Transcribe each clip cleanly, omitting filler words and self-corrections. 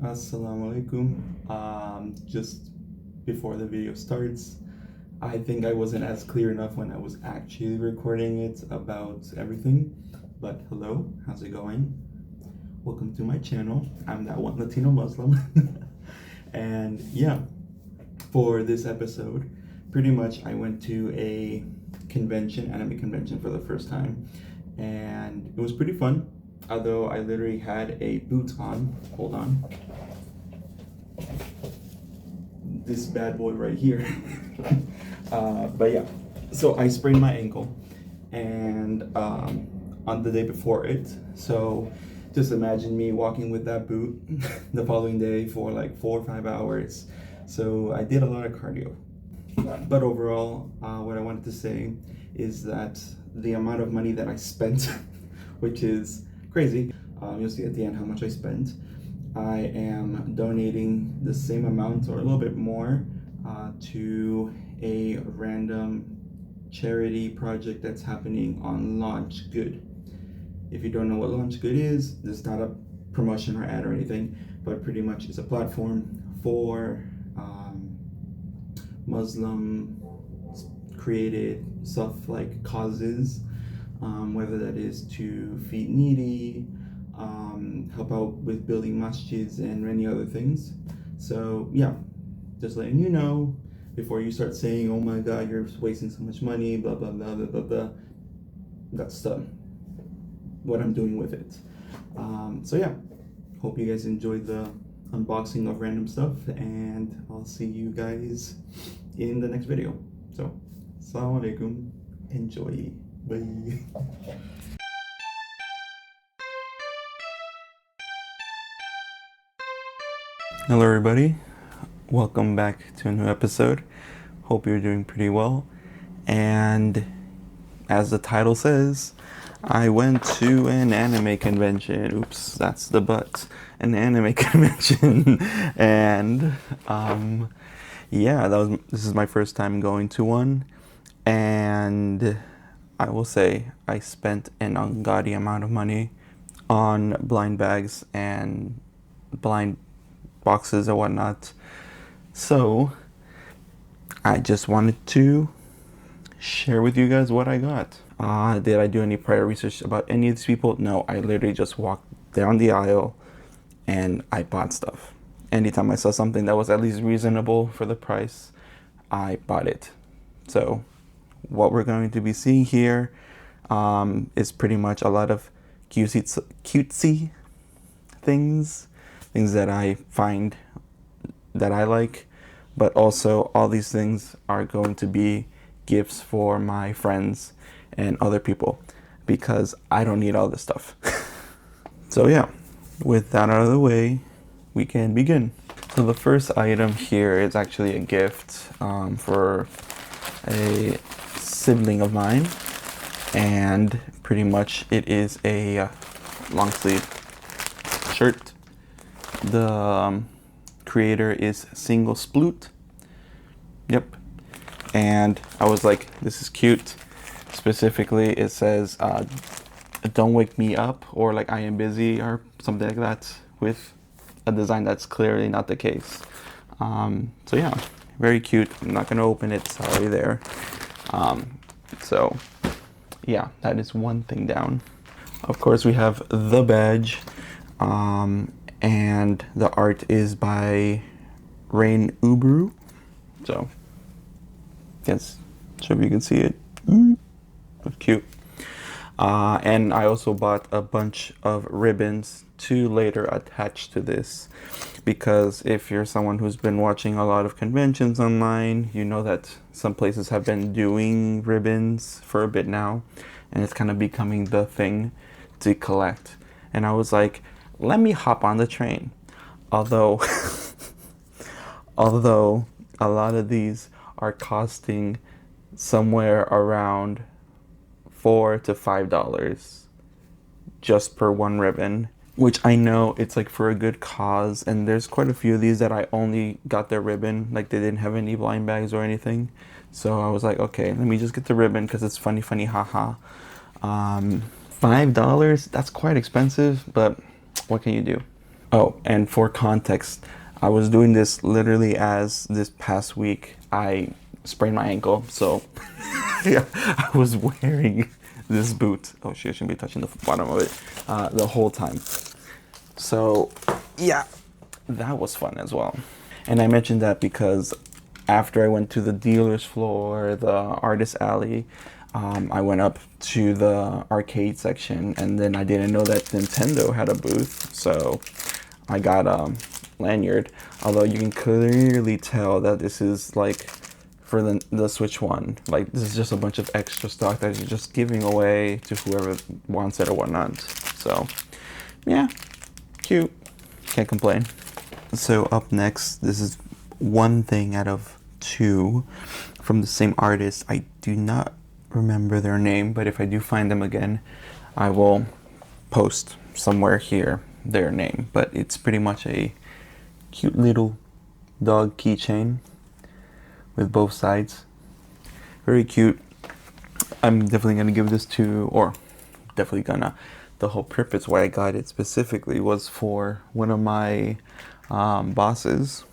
Assalamu alaikum. Just before the video starts, I think I wasn't as clear enough when I was actually recording it about everything. But hello, how's it going? Welcome to my channel. I'm that one Latino Muslim. And yeah, for this episode, pretty much I went to a anime convention for the first time, and it was pretty fun. Although I literally had a boot on. Hold on. This bad boy right here. But yeah, so I sprained my ankle, and on the day before it. So just imagine me walking with that boot the following day for like 4 or 5 hours. So I did a lot of cardio. But overall, what I wanted to say is that the amount of money that I spent, which is crazy, you'll see at the end how much I spent. I am donating the same amount or a little bit more to a random charity project that's happening on Launch Good. If you don't know what Launch Good is, this is not a promotion or ad or anything, but pretty much it's a platform for Muslim created stuff like causes, whether that is to feed needy, help out with building masjids and many other things. So yeah, just letting you know before you start saying, oh my god, you're wasting so much money, blah blah blah blah blah blah. That's what I'm doing with it. So yeah, hope you guys enjoyed the unboxing of random stuff, and I'll see you guys in the next video. So, assalamu alaikum, enjoy, bye. Hello everybody, welcome back to a new episode. Hope you're doing pretty well. And as the title says, I went to an anime convention. Oops, that's the butt. An anime convention. And yeah, this is my first time going to one, and I will say I spent an ungodly amount of money on blind bags and blind boxes and whatnot. So I just wanted to share with you guys what I got. Did I do any prior research about any of these people? No, I literally just walked down the aisle and I bought stuff. Anytime I saw something that was at least reasonable for the price, I bought it. So what we're going to be seeing here is pretty much a lot of cutesy things that I find that I like, but also all these things are going to be gifts for my friends and other people because I don't need all this stuff. So yeah, with that out of the way, we can begin. So the first item here is actually a gift for a sibling of mine, and pretty much it is a long sleeve shirt. The creator is Single Sploot. Yep. And I was like, this is cute. Specifically, it says, don't wake me up, or like I am busy, or something like that, with a design that's clearly not the case. So yeah, very cute. I'm not gonna open it, sorry there. So yeah, that is one thing down. Of course, we have the badge, and the art is by Rain Ubru. So yes, sure if you can see it. That's cute. And I also bought a bunch of ribbons to later attach to this, because if you're someone who's been watching a lot of conventions online, you know that some places have been doing ribbons for a bit now, and it's kind of becoming the thing to collect. And I was like, let me hop on the train. Although a lot of these are costing somewhere around $4 to $5 just per one ribbon, which I know it's like for a good cause, and there's quite a few of these that I only got their ribbon, like they didn't have any blind bags or anything. So I was like, okay, let me just get the ribbon because it's funny, haha. $5, that's quite expensive, but what can you do? Oh, and for context, I was doing this literally as this past week I sprained my ankle. So, yeah, I was wearing this boot. Oh, shit, I shouldn't be touching the bottom of it the whole time. So, yeah, that was fun as well. And I mentioned that because after I went to the dealer's floor, the artist alley, I went up to the arcade section, and then I didn't know that Nintendo had a booth, so I got a lanyard. Although you can clearly tell that this is like for the Switch One. Like, this is just a bunch of extra stock that you're just giving away to whoever wants it or whatnot. So, yeah, cute. Can't complain. So up next, this is one thing out of two from the same artist. I do not remember their name, but if I do find them again, I will post somewhere here their name. But it's pretty much a cute little dog keychain with both sides. Very cute. I'm definitely gonna give this to, or definitely gonna, the whole purpose why I got it specifically was for one of my bosses,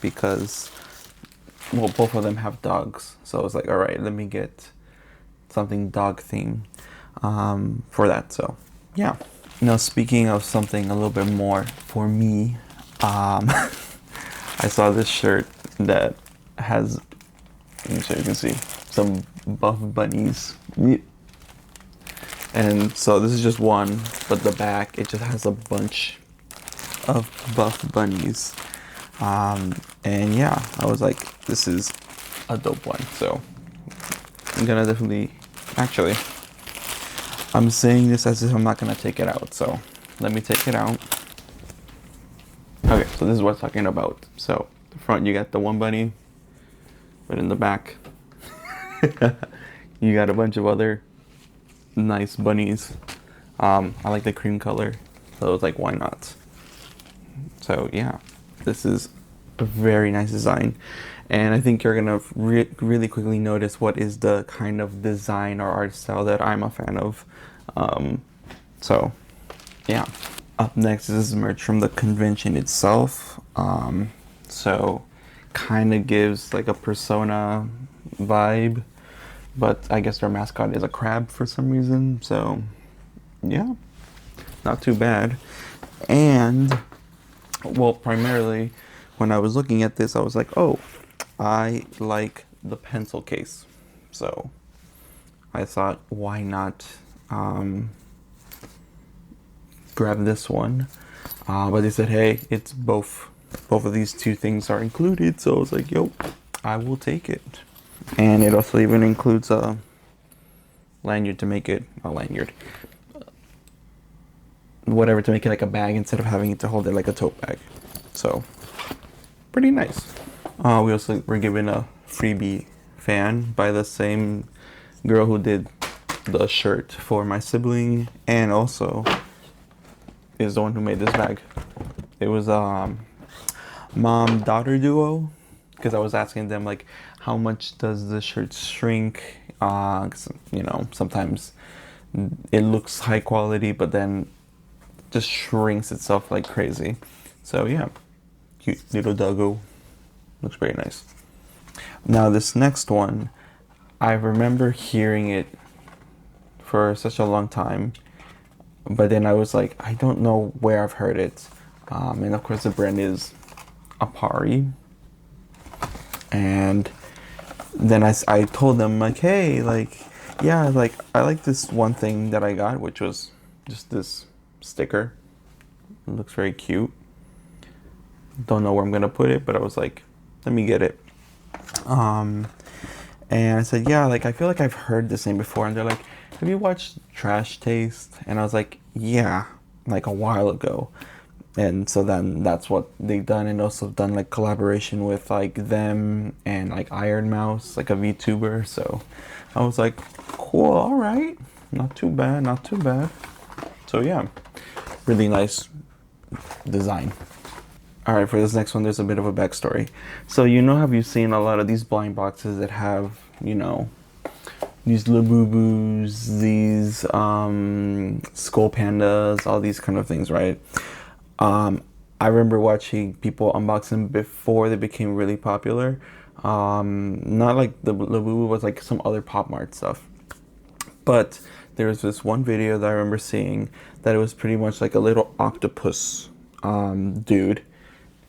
because, well, both of them have dogs. So I was like, all right, let me get something dog themed for that. So yeah. Now, speaking of something a little bit more for me, I saw this shirt that has, so you can see, some buff bunnies. And so this is just one, but the back, it just has a bunch of buff bunnies. And yeah, I was like, this is a dope one. So I'm gonna definitely, actually, I'm saying this as if I'm not gonna take it out. So let me take it out. Okay, so this is what I'm talking about. So the front, you got the one bunny, but in the back, you got a bunch of other nice bunnies. I like the cream color, so I was like, why not? So yeah, this is a very nice design, and I think you're gonna really quickly notice what is the kind of design or art style that I'm a fan of. So yeah. Up next is merch from the convention itself. So kind of gives like a Persona vibe, but I guess their mascot is a crab for some reason. So yeah, not too bad. And well, primarily when I was looking at this, I was like, oh, I like the pencil case. So I thought, why not grab this one? But they said, hey, it's both of these two things are included. So I was like, yo, I will take it. And it also even includes a lanyard to make it a lanyard, whatever, to make it like a bag instead of having it to hold it like a tote bag. So pretty nice. We also were given a freebie fan by the same girl who did the shirt for my sibling, and also is the one who made this bag. It was mom-daughter duo, because I was asking them like, how much does the shirt shrink? 'Cause, you know, sometimes it looks high quality, but then just shrinks itself like crazy. So yeah, cute little doggo. Looks very nice. Now this next one, I remember hearing it for such a long time, but then I was like, I don't know where I've heard it. And of course the brand is Apari. And then I told them like, hey, like, yeah, like I like this one thing that I got, which was just this sticker. It looks very cute. Don't know where I'm gonna put it, but I was like, let me get it. And I said, yeah, like I feel like I've heard this name before. And they're like, have you watched Trash Taste? And I was like, yeah, like a while ago. And so then that's what they've done, and also done like collaboration with like them and like Iron Mouse, like a VTuber. So I was like, cool, all right, not too bad, not too bad. So yeah, really nice design. All right, for this next one, there's a bit of a backstory. So you know, have you seen a lot of these blind boxes that have, you know, these Labubus, these skull pandas, all these kind of things, right? I remember watching people unbox them before they became really popular. Not like the Labubu, was like some other Pop Mart stuff. But there was this one video that I remember seeing that it was pretty much like a little octopus dude,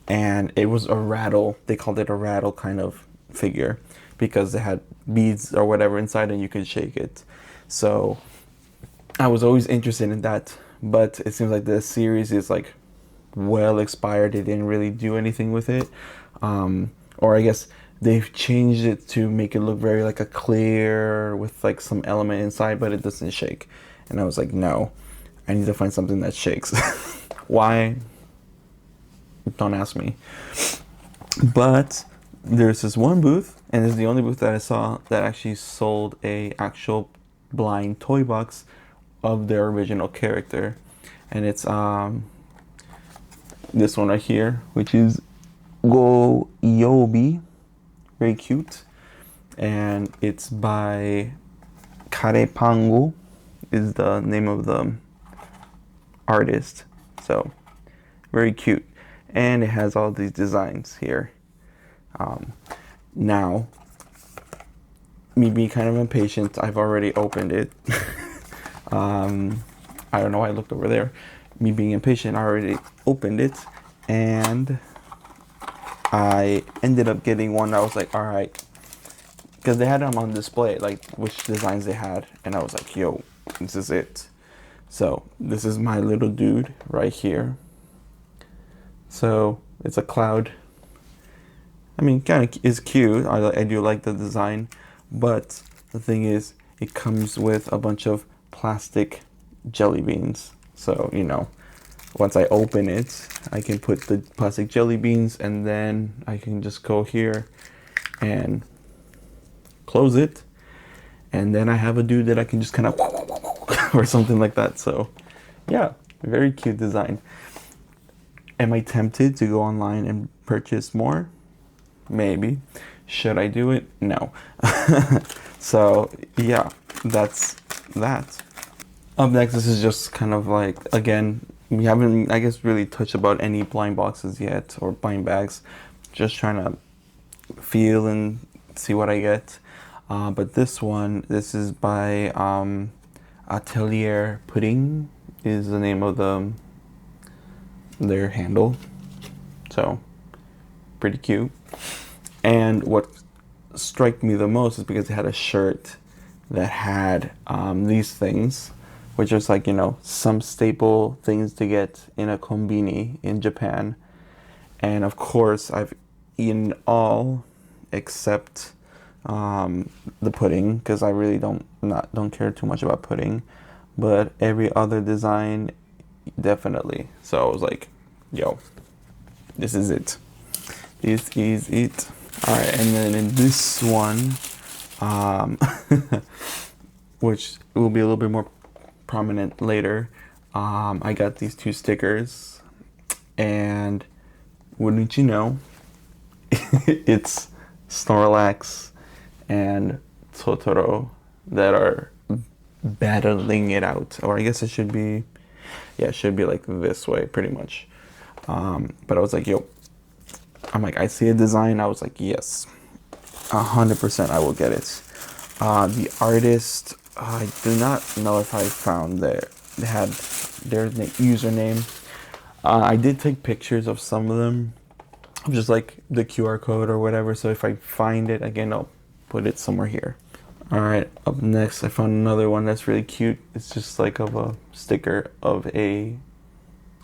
and it was a rattle. They called it a rattle kind of figure because it had beads or whatever inside and you could shake it. So I was always interested in that, but it seems like the series is like well expired. They didn't really do anything with it, or I guess they've changed it to make it look very like a clear with like some element inside, but it doesn't shake. And I was like, no, I need to find something that shakes. Why? Don't ask me. But there's this one booth, and it's the only booth that I saw that actually sold a actual blind toy box of their original character, and it's this one right here, which is Go Yobi, very cute, and it's by Karepango is the name of the artist. So very cute, and it has all these designs here. Now, me being kind of impatient, I've already opened it. I don't know why I looked over there. Me being impatient, I already opened it, and I ended up getting one that was like, all right, because they had them on display, like which designs they had, and I was like, yo, this is it. So this is my little dude right here. So it's a cloud. I mean, kind of is cute. I do like the design, but the thing is, it comes with a bunch of plastic jelly beans. So, you know, once I open it, I can put the plastic jelly beans, and then I can just go here and close it. And then I have a dude that I can just kind of or something like that. So yeah, very cute design. Am I tempted to go online and purchase more? Maybe. Should I do it? No. So yeah, that's that. Up next, this is just kind of like, again, we haven't, I guess, really touched about any blind boxes yet or blind bags. Just trying to feel and see what I get. But this one, this is by Atelier Pudding is the name of their handle. So pretty cute. And what struck me the most is because it had a shirt that had these things, which is like, you know, some staple things to get in a kombini in Japan. And of course, I've eaten all except the pudding, because I really don't care too much about pudding. But every other design, definitely. So I was like, yo, this is it. This is it. All right, and then in this one, which will be a little bit more prominent later, I got these two stickers, and wouldn't you know, it's Snorlax and Totoro that are battling it out. Or I guess it should be, yeah, it should be like this way, pretty much. But I was like, yo, I'm like, I see a design. I was like, yes, 100% I will get it. The artist, I do not know if I found they had their username. I did take pictures of some of them, of just like the QR code or whatever. So if I find it again, I'll put it somewhere here. All right, up next, I found another one that's really cute. It's just like of a sticker of a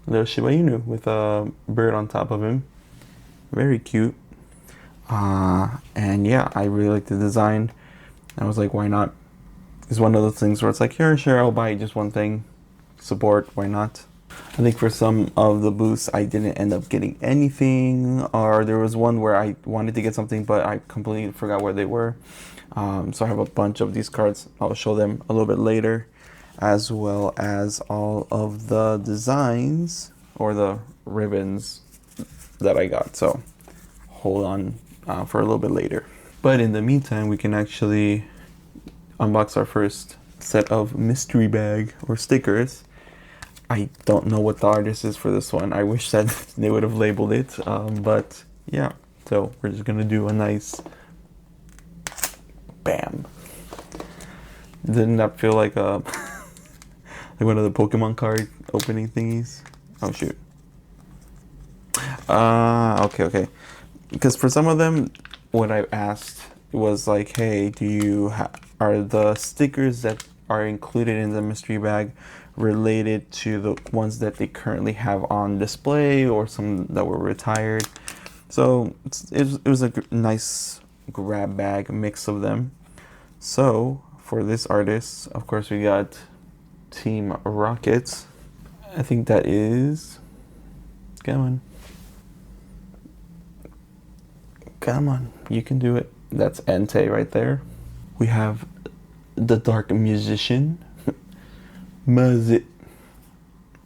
little Shiba Inu with a bird on top of him. Very cute. And yeah, I really like the design. I was like, why not? It's one of those things where it's like, here, sure, I'll buy just one thing. Support, why not? I think for some of the booths, I didn't end up getting anything, or there was one where I wanted to get something, but I completely forgot where they were. So I have a bunch of these cards. I'll show them a little bit later, as well as all of the designs or the ribbons that I got. So hold on for a little bit later. But in the meantime, we can actually unbox our first set of mystery bag or stickers. I don't know what the artist is for this one. I wish that they would have labeled it, but yeah. So we're just gonna do a nice bam. Didn't that feel like a like one of the Pokemon card opening thingies? Oh shoot. Okay. Because for some of them, what I asked was like, hey, are the stickers that are included in the mystery bag related to the ones that they currently have on display or some that were retired? So it was a nice grab bag mix of them. So for this artist, of course, we got Team Rocket. I think that is... Come on, you can do it. That's Entei right there. We have the Dark Musician.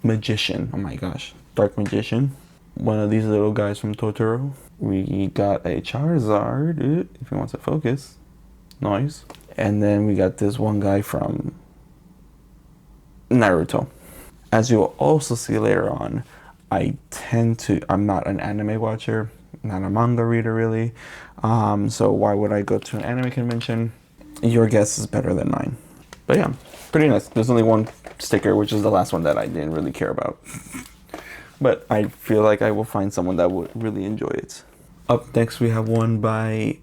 Magician. Oh my gosh. Dark Magician. One of these little guys from Totoro. We got a Charizard, if he wants to focus. Nice. And then we got this one guy from Naruto. As you'll also see later on, I'm not an anime watcher, not a manga reader really. So why would I go to an anime convention? Your guess is better than mine. But yeah, pretty nice. There's only one sticker, which is the last one that I didn't really care about. But I feel like I will find someone that would really enjoy it. Up next, we have one by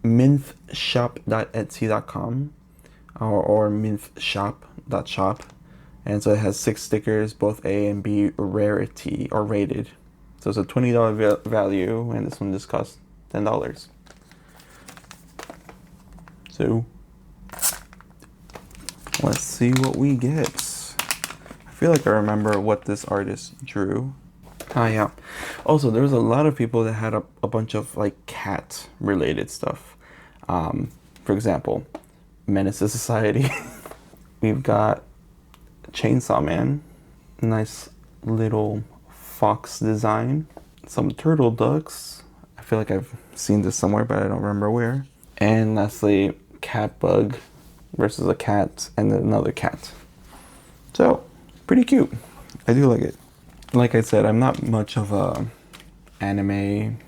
minthshop.etsy.com or minthshop.shop. And so it has 6 stickers, both A and B rarity or rated. So it's a $20 value, and this one just costs $10. So let's see what we get. I feel like I remember what this artist drew. Ah, yeah. Also, there was a lot of people that had a bunch of like cat related stuff. For example, Menace to Society. We've got Chainsaw Man, nice little fox design, some turtle ducks. I feel like I've seen this somewhere, but I don't remember where. And lastly, cat bug versus a cat and another cat. So, pretty cute. I do like it. Like I said, I'm not much of a anime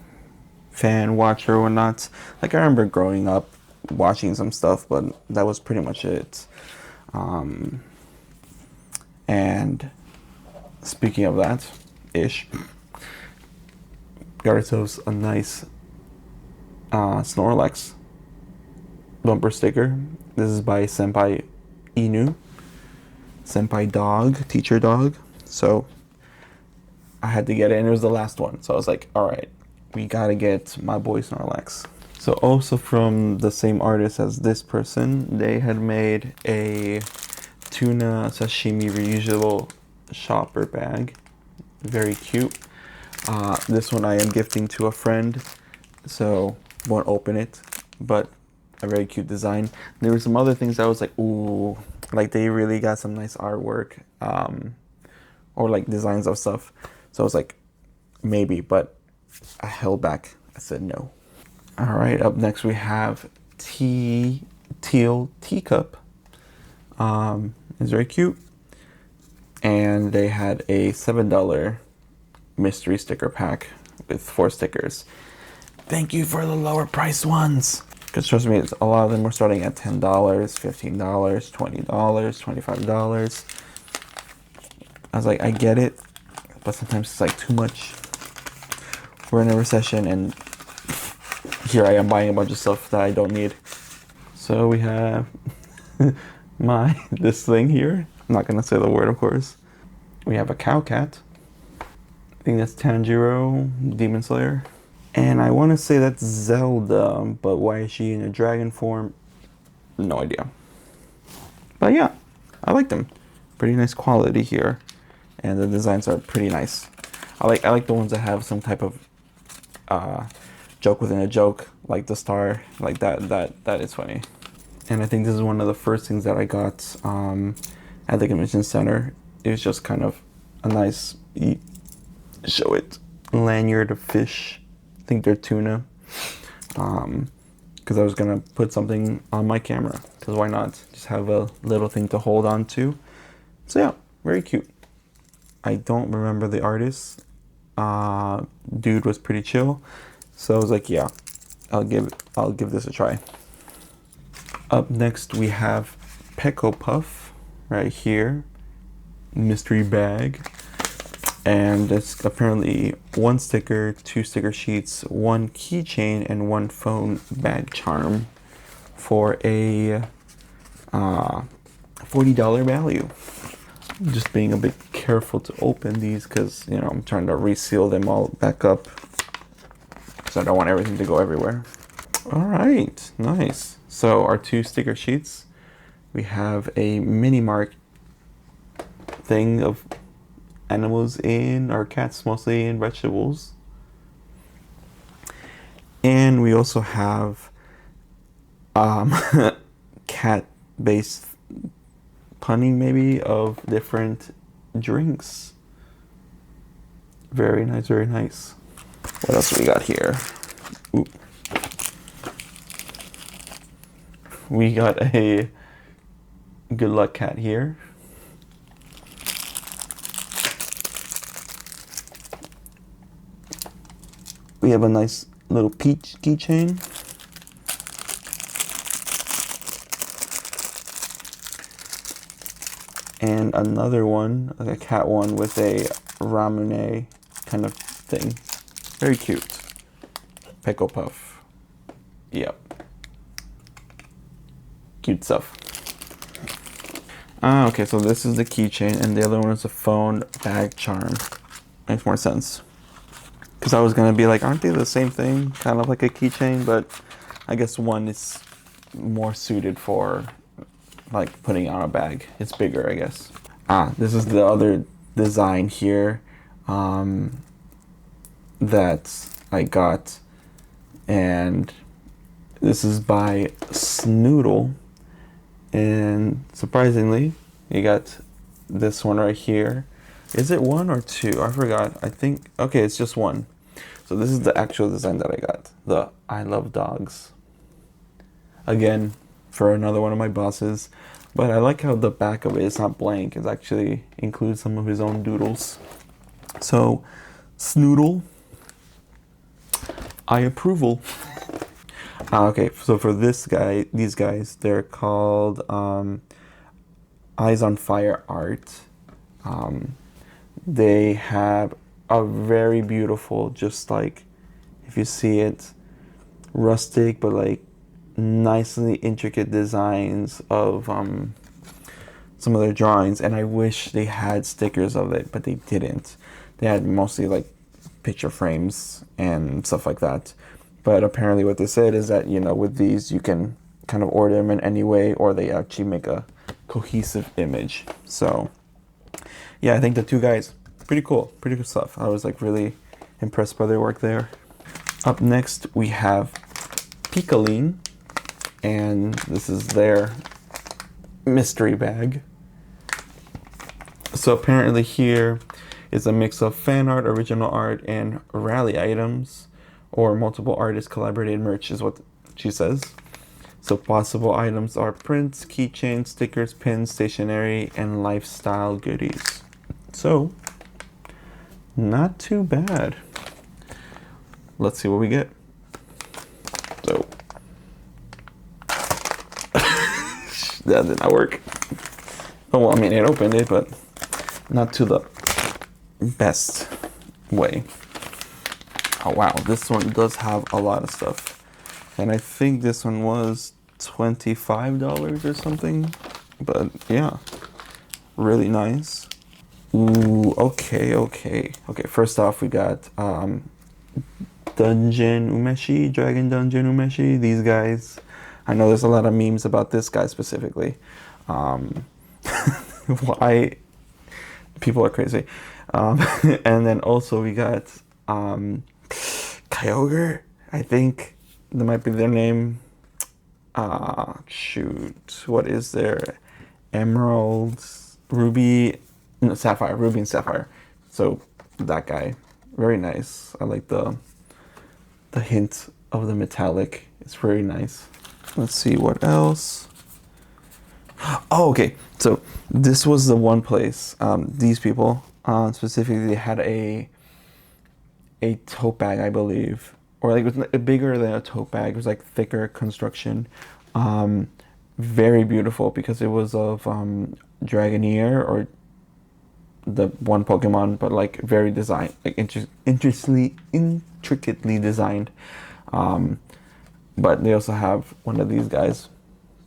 fan, watcher, or whatnot. Like, I remember growing up watching some stuff, but that was pretty much it. And speaking of that, got ourselves a nice Snorlax bumper sticker. This is by Senpai Inu. Senpai dog, teacher dog. So I had to get it, and it was the last one. So I was like, all right, we gotta get my boy Snorlax. So also from the same artist as this person, they had made a tuna sashimi reusable shopper bag. Very cute. This one I am gifting to a friend, so won't open it, but a very cute design. There were some other things I was like, ooh, like they really got some nice artwork, or like designs of stuff. So I was like, maybe, but I held back. I said no. All right, up next we have Teal Teacup. It's very cute. And they had a $7 mystery sticker pack with 4 stickers. Thank you for the lower price ones. Because trust me, a lot of them were starting at $10, $15, $20, $25. I was like, I get it, but sometimes it's like too much. We're in a recession, and here I am buying a bunch of stuff that I don't need. So we have this thing here. I'm not gonna say the word, of course. We have a cow cat. I think that's Tanjiro, Demon Slayer. And I want to say that's Zelda, but why is she in a dragon form? No idea. But yeah, I like them. Pretty nice quality here, and the designs are pretty nice. I like the ones that have some type of joke within a joke, like the star, like that is funny. And I think this is one of the first things that I got at the convention center. It was just kind of a nice, show it, lanyard of fish. I think they're tuna. Because I was gonna put something on my camera. Because why not? Just have a little thing to hold on to. So yeah, very cute. I don't remember the artist. Dude was pretty chill. So I was like, yeah, I'll give this a try. Up next we have Pecco Puff right here. Mystery bag. And it's apparently 1 sticker, 2 sticker sheets, 1 keychain, and 1 phone bag charm for a $40 value. Just being a bit careful to open these because, you know, I'm trying to reseal them all back up. So I don't want everything to go everywhere. All right, nice. So our 2 sticker sheets, we have a mini mark thing of animals in, or cats mostly in vegetables. And we also have cat-based punning maybe of different drinks. Very nice, very nice. What else we got here? Ooh. We got a Good Luck cat here. We have a nice little peach keychain. And another one, like a cat one with a Ramune kind of thing. Very cute. Pecco Puff. Yep. Cute stuff. Okay, so this is the keychain, and the other one is a phone bag charm. Makes more sense. Because I was going to be like, aren't they the same thing? Kind of like a keychain, but I guess one is more suited for like putting on a bag. It's bigger, I guess. This is the other design here that I got. And this is by Snoodle. And surprisingly, you got this one right here. Is it 1 or 2? I forgot. I think, okay, it's just 1. So this is the actual design that I got. The I Love Dogs. Again, for another one of my bosses. But I like how the back of it is not blank. It actually includes some of his own doodles. So, Snoodle, I approval. Okay, so for these guys, they're called Eyes on Fire Art. They have a very beautiful, just like, if you see it, rustic, but like nicely intricate designs of some of their drawings. And I wish they had stickers of it, but they didn't. They had mostly like picture frames and stuff like that. But apparently what they said is that, you know, with these you can kind of order them in any way, or they actually make a cohesive image. So yeah, I think the 2 guys, pretty cool stuff. I was like really impressed by their work there. Up next we have Picoline, and this is their mystery bag. So apparently here is a mix of fan art, original art, and rally items, or multiple artists collaborated merch is what she says. So possible items are prints, keychains, stickers, pins, stationery, and lifestyle goodies. So, not too bad. Let's see what we get. So, that did not work. Oh, well, I mean, it opened it, but not to the best way. Oh, wow, this one does have a lot of stuff. And I think this one was $25 or something. But, yeah, really nice. Ooh, okay. Okay, first off, we got Dungeon Umeshi, Dragon Dungeon Umeshi. These guys, I know there's a lot of memes about this guy specifically. Why? People are crazy. And then also we got Kyogre, I think that might be their name. Shoot, what is their Emerald, Ruby, no, Sapphire, Ruby and Sapphire. So that guy, very nice. I like the hint of the metallic. It's very nice. Let's see what else. Oh, okay. So this was the one place. These people, Specifically, they had a tote bag, I believe, or like it was bigger than a tote bag. It was like thicker construction. Um, Very beautiful because it was of Dragoneer or the one Pokemon, but like very designed, like intricately designed. Um, but they also have one of these guys,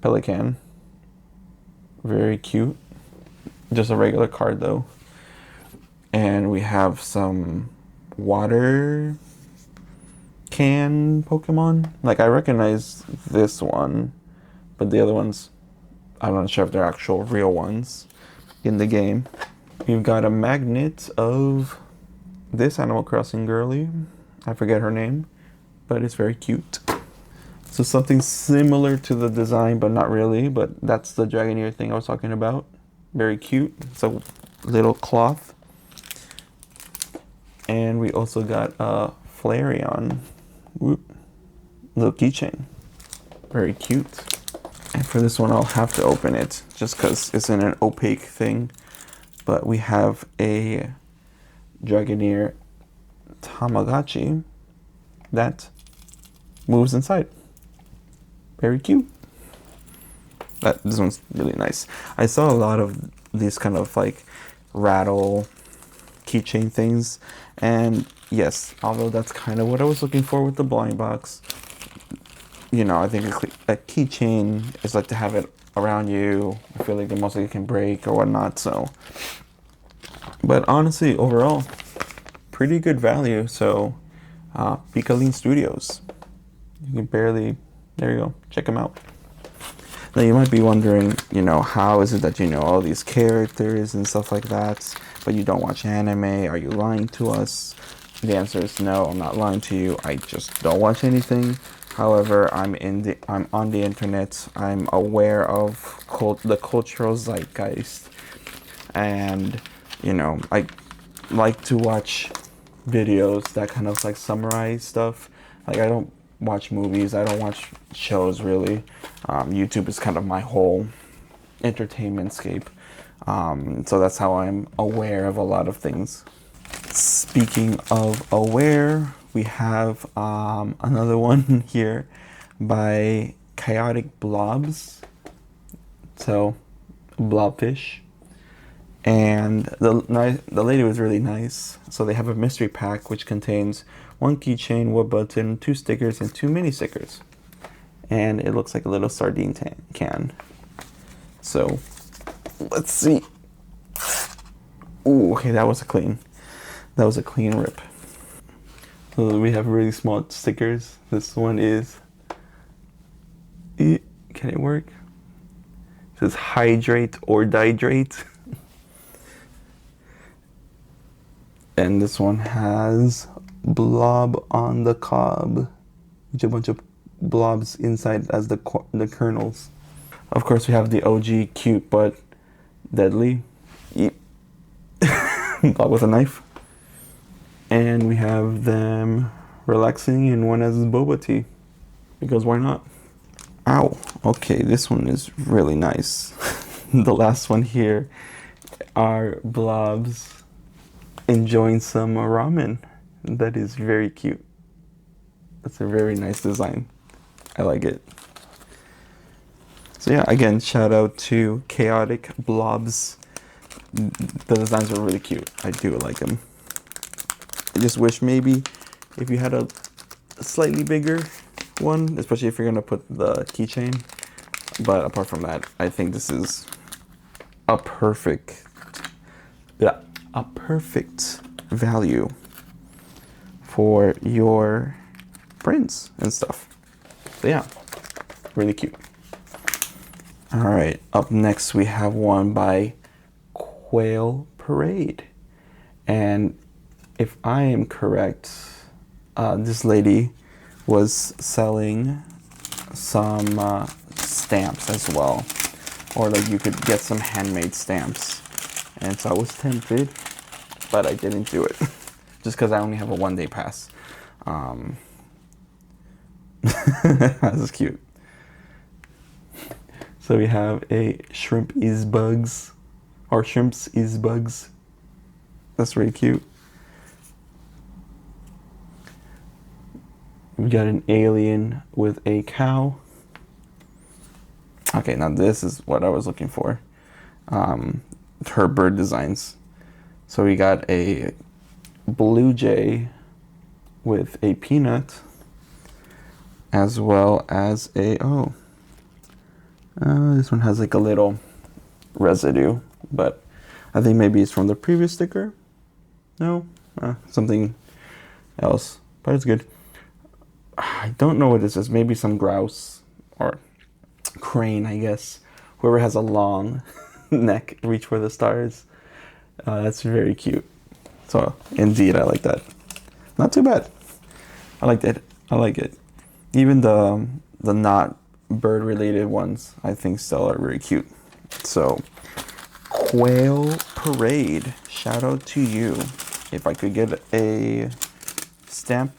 Pelican. Very cute. Just a regular card though. And we have some water can Pokemon. Like I recognize this one, but the other ones, I'm not sure if they're actual real ones in the game. We've got a magnet of this Animal Crossing girly. I forget her name, but it's very cute. So something similar to the design, but not really. But that's the Dragoneer thing I was talking about. Very cute. It's a little cloth. And we also got a Flareon. Whoop. Little keychain. Very cute. And for this one, I'll have to open it just because it's in an opaque thing. But we have a Dragoneer Tamagotchi that moves inside. Very cute. This one's really nice. I saw a lot of these kind of like rattle keychain things, and yes, although that's kind of what I was looking for with the blind box, you know, I think a keychain is like to have it around you. I feel like the most like it can break or whatnot. So, but honestly, overall, pretty good value. So, Picaline Studios, you can barely. There you go. Check them out. Now you might be wondering, you know, how is it that you know all these characters and stuff like that, but you don't watch anime? Are you lying to us? The answer is no, I'm not lying to you. I just don't watch anything. However, I'm on the internet. I'm aware of the cultural zeitgeist, and you know, I like to watch videos that kind of like summarize stuff. Like I don't watch movies. I don't watch shows really. YouTube is kind of my whole entertainment scape. So that's how I'm aware of a lot of things. Speaking of aware, we have another one here by Chaotic Blobs. So, Blobfish. And the lady was really nice. So they have a mystery pack which contains one keychain, one button, 2 stickers, and 2 mini stickers. And it looks like a little sardine can. So let's see. Ooh, okay, that was a clean rip. So we have really small stickers. This one is. Can it work? It says hydrate or dihydrate. And this one has blob on the cob, which a bunch of blobs inside as the kernels. Of course, we have the OG cute but deadly blob with a knife. And we have them relaxing, and one has boba tea, because why not? Ow. Okay, this one is really nice. The last one here are blobs enjoying some ramen. That is very cute. That's a very nice design. I like it. So yeah, again, shout out to Chaotic Blobs. The designs are really cute. I do like them. I just wish maybe if you had a slightly bigger one, especially if you're gonna put the keychain. But apart from that, I think this is a perfect value for your prints and stuff. So yeah, really cute. All right, up next we have one by Quail Parade. And if I am correct, this lady was selling some stamps as well. Or like you could get some handmade stamps. And so I was tempted, but I didn't do it. Just because I only have a 1-day pass. This is cute. So we have a Shrimp is Bugs, or Shrimps is Bugs. That's really cute. We got an alien with a cow. Okay, now this is what I was looking for. Her bird designs. So we got a blue jay with a peanut, as well as this one has like a little residue, but I think maybe it's from the previous sticker. No, something else, but it's good. I don't know what this is. Maybe some grouse or crane, I guess. Whoever has a long neck, reach for the stars. That's very cute. So indeed, I like that. Not too bad. I like it. I like it. Even the not bird related ones, I think still are very cute. So Quail Parade, shout out to you. If I could get a stamp,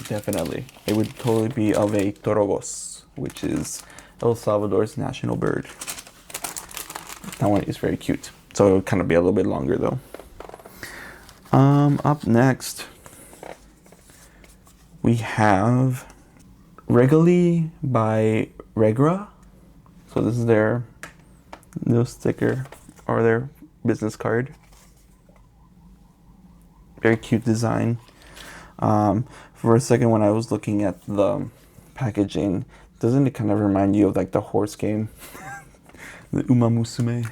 definitely. It would totally be of a torogos, which is El Salvador's national bird. That one is very cute. So it'll kind of be a little bit longer though. Up next, we have Regali by Regra. So this is their new sticker or their business card. Very cute design. For a second when I was looking at the packaging, doesn't it kind of remind you of like the horse game? The Uma Musume.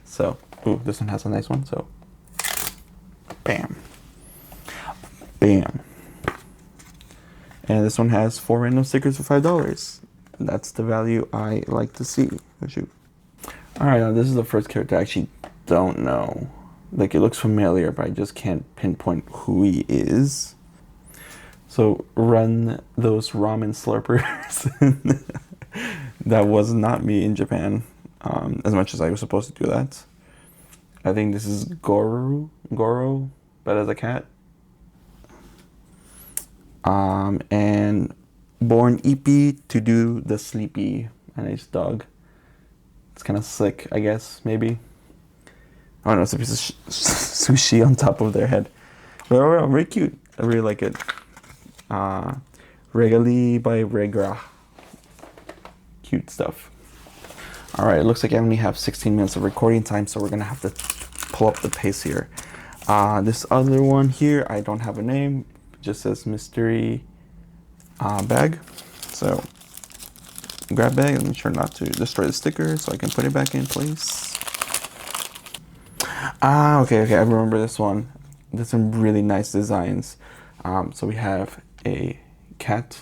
So, this one has a nice one, so bam. Bam. And this one has 4 random stickers for $5. That's the value I like to see. Oh, shoot. Alright, now this is the first character I actually don't know. Like, it looks familiar, but I just can't pinpoint who he is. So, run those ramen slurpers. That was not me in Japan, as much as I was supposed to do that. I think this is Goro, but as a cat. And born Ippy to do the sleepy, a nice dog. It's kind of slick, I guess, maybe. I don't know, it's a piece of sushi on top of their head. But overall, very cute. I really like it. Regali by Regra. Cute stuff. Alright, it looks like I only have 16 minutes of recording time, so we're going to have to pull up the pace here. This other one here, I don't have a name. It just says mystery bag. So, grab bag and make sure not to destroy the sticker so I can put it back in place. Okay, I remember this one. There's some really nice designs. So we have a cat.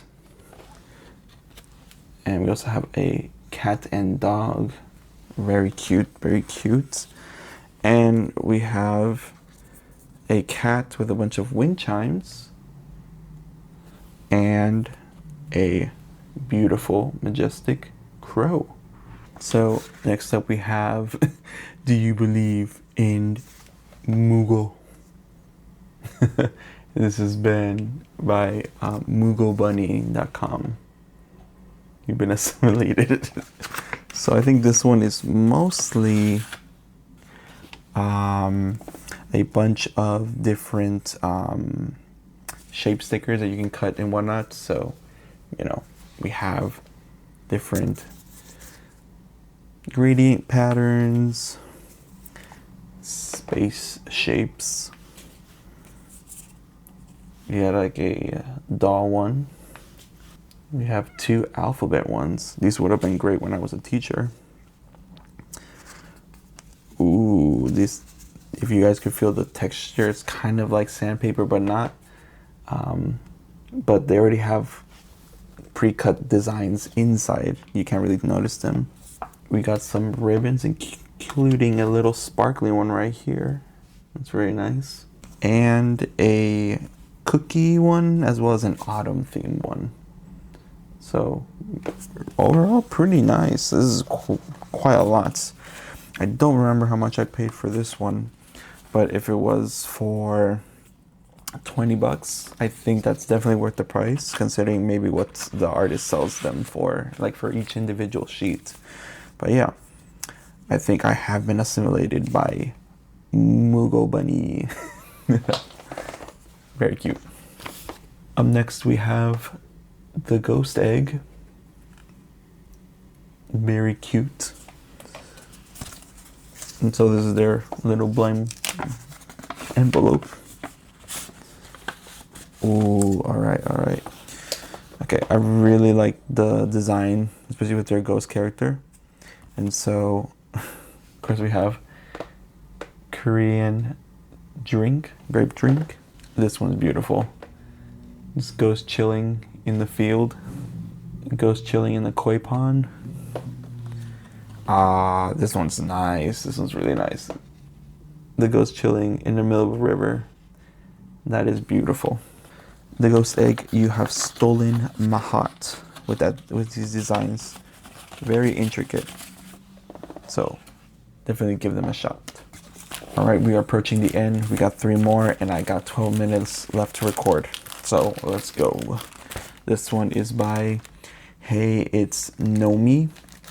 And we also have a cat and dog. Very cute, very cute. And we have a cat with a bunch of wind chimes. And a beautiful, majestic crow. So next up we have, do you believe in Moogle? This has been by MoogleBunny.com. You've been assimilated. So I think this one is mostly a bunch of different shape stickers that you can cut and whatnot. So, you know, we have different gradient patterns, space shapes. We had like a doll one. We have 2 alphabet ones. These would have been great when I was a teacher. Ooh, this, if you guys could feel the texture, it's kind of like sandpaper, but not. But they already have pre-cut designs inside. You can't really notice them. We got some ribbons, including a little sparkly one right here. That's very nice. And a cookie one, as well as an autumn themed one. So overall, pretty nice. This is quite a lot. I don't remember how much I paid for this one, but if it was for $20, I think that's definitely worth the price, considering maybe what the artist sells them for, like for each individual sheet. But yeah, I think I have been assimilated by Mugo Bunny. Very cute. Up next we have the Ghost Egg. Very cute. And so this is their little blind envelope. Ooh, alright. Okay, I really like the design, especially with their ghost character. And so, of course, we have Korean drink, grape drink. This one's beautiful. This ghost chilling in the field. Ghost chilling in the koi pond. This one's nice. This one's really nice. The ghost chilling in the middle of a river. That is beautiful. The Ghost Egg, you have stolen my heart with these designs. Very intricate. So definitely give them a shot. All right, we are approaching the end. We got 3 more and I got 12 minutes left to record. So let's go. This one is by Hey It's Nomi.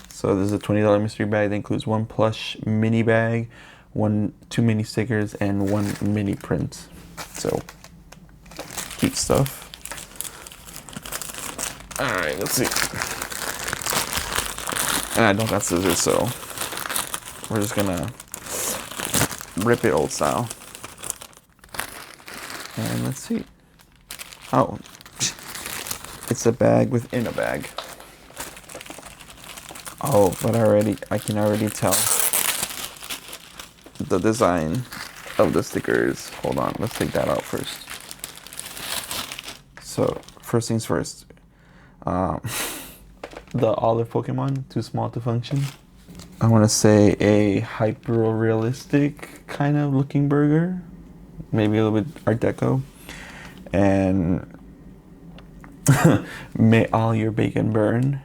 So this is a $20 mystery bag that includes 1 plush mini bag, 2 mini stickers, and 1 mini print. So cute stuff. Alright, let's see. And I don't got scissors, so we're just gonna rip it old style. And let's see. Oh, it's a bag within a bag. Oh, but I can already tell the design of the stickers. Hold on, let's take that out first. So, first things first. The olive Pokemon, too small to function. I want to say a hyper-realistic kind of looking burger. Maybe a little bit Art Deco. And may all your bacon burn.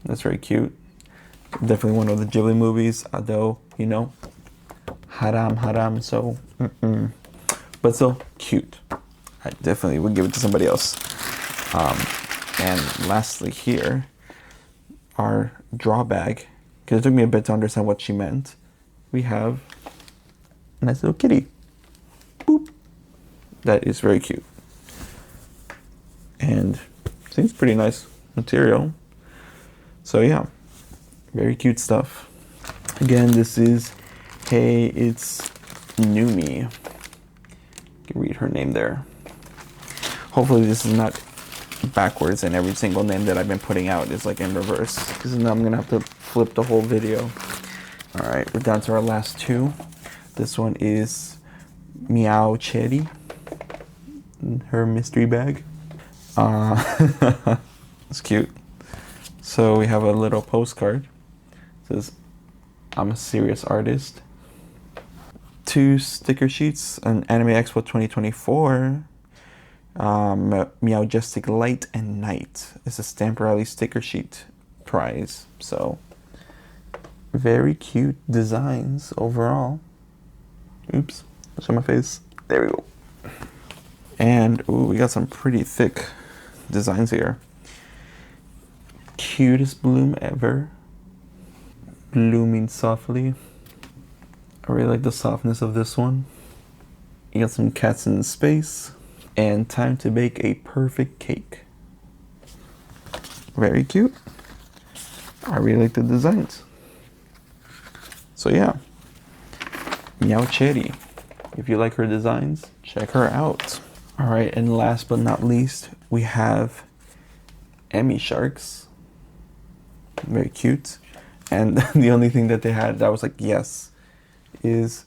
That's very cute. Definitely one of the Ghibli movies, although, you know, haram, so, but still cute. I definitely would give it to somebody else. And lastly here, our draw bag, because it took me a bit to understand what she meant. We have a nice little kitty. Boop. That is very cute. And seems pretty nice material. So yeah, very cute stuff. Again, this is Hey It's Nomi. You can read her name there. Hopefully this is not backwards and every single name that I've been putting out is like in reverse, because now I'm gonna have to flip the whole video. All right, we're down to our last 2. This one is Meow Cherry, her mystery bag. It's cute. So we have a little postcard. It says, I'm a serious artist. 2 sticker sheets, an Anime Expo 2024. Meowjestic Light and Night. It's a Stamp Rally sticker sheet prize. So very cute designs overall. Oops, show my face. There we go. And ooh, we got some pretty thick designs here. Cutest bloom ever. Blooming softly. I really like the softness of this one. You got some cats in space. And time to bake a perfect cake. Very cute. I really like the designs. So yeah, Meow Cherry. If you like her designs, check her out. All right, and last but not least, we have Emmy Sharks. Very cute. And the only thing that they had that was like, yes, is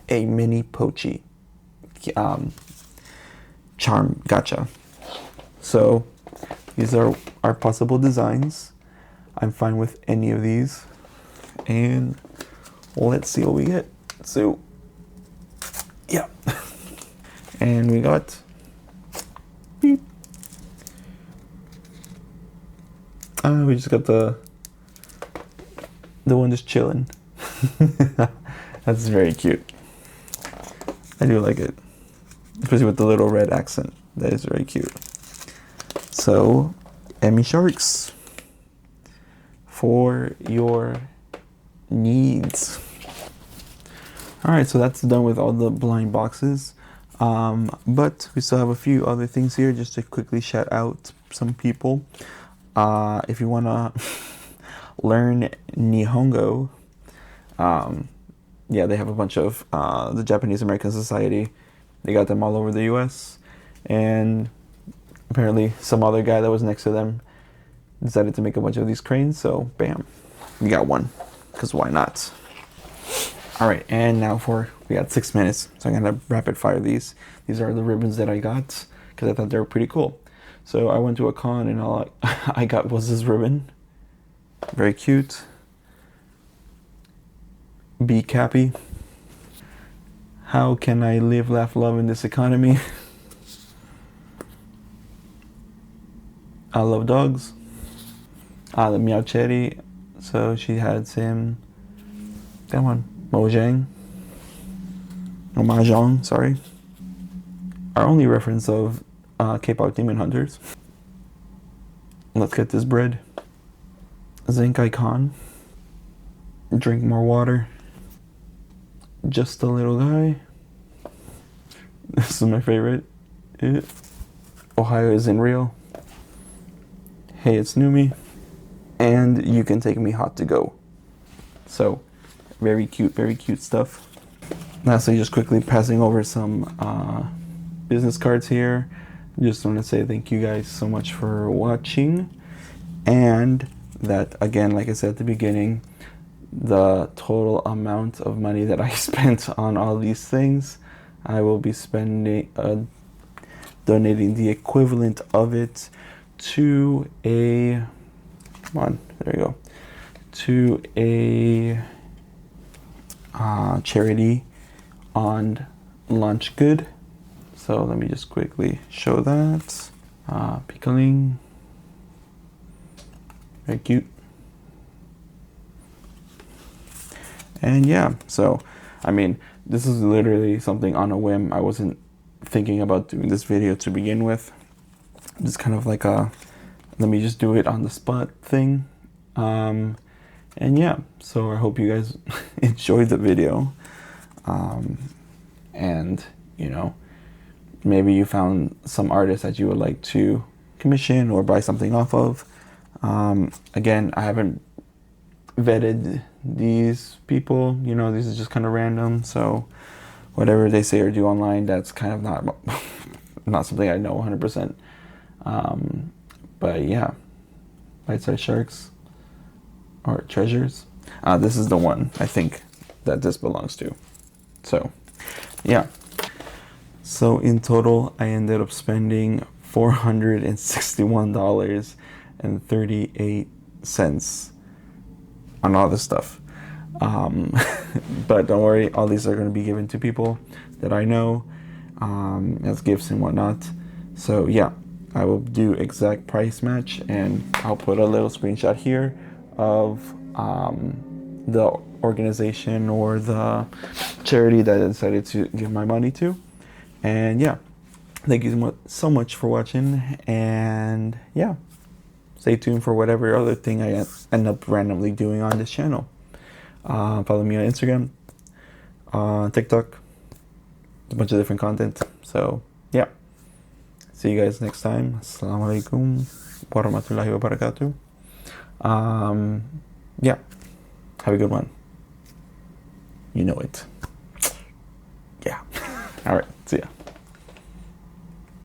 a mini Pochi. Charm Gacha. So these are our possible designs. I'm fine with any of these. And let's see what we get. So yeah. And we got beep. We just got the one just chilling. That's very cute. I do like it. Especially with the little red accent. That is very cute. So, Emmy Sharks. For your needs. All right, so that's done with all the blind boxes. But we still have a few other things here just to quickly shout out some people. If you want to learn Nihongo, yeah, they have a bunch of the Japanese American Society. They got them all over the US. And apparently some other guy that was next to them decided to make a bunch of these cranes. So, bam, we got one. Because why not? All right, and now we got 6 minutes, so I'm gonna rapid fire these. These are the ribbons that I got because I thought they were pretty cool. So I went to a con and all I got was this ribbon. Very cute. Be Cappy. How can I live, laugh, love in this economy? I love dogs. The Meow Cherry. So she had him. That one. Mojang. Or Mahjong, sorry. Our only reference of K-pop Demon Hunters. Let's get this bread. Zinc Icon. Drink more water. Just a little guy. This is my favorite. Ohio isn't real. Hey, it's Numi. And you can take me hot to go. So, very cute stuff. Lastly, just quickly passing over some business cards here. Just want to say thank you guys so much for watching. And that, again, like I said at the beginning, the total amount of money that I spent on all these things, I will be spending, donating the equivalent of it to a, come on, there you go, to a charity on Launch Good. So let me just quickly show that. Pickling. Very cute. And yeah, so, I mean, this is literally something on a whim. I wasn't thinking about doing this video to begin with. Just kind of like a, let me just do it on the spot thing. And yeah, so I hope you guys enjoyed the video. And, you know, maybe you found some artists that you would like to commission or buy something off of. Again, I haven't vetted these people, you know, this is just kind of random. So whatever they say or do online, that's kind of not something I know 100%. But yeah, Bite-Sized Sharks or Treasures. This is the one I think that this belongs to. So yeah. So in total, I ended up spending $461.38 on all this stuff. But don't worry, all these are going to be given to people that I know as gifts and whatnot. So yeah, I will do exact price match, and I'll put a little screenshot here of the organization or the charity that I decided to give my money to. And yeah, thank you so much for watching, and yeah, stay tuned for whatever other thing I end up randomly doing on this channel. Follow me on Instagram, TikTok, a bunch of different content. So yeah, see you guys next time. Assalamualaikum warahmatullahi wabarakatuh. Yeah, have a good one. You know it. Yeah. All right, see ya.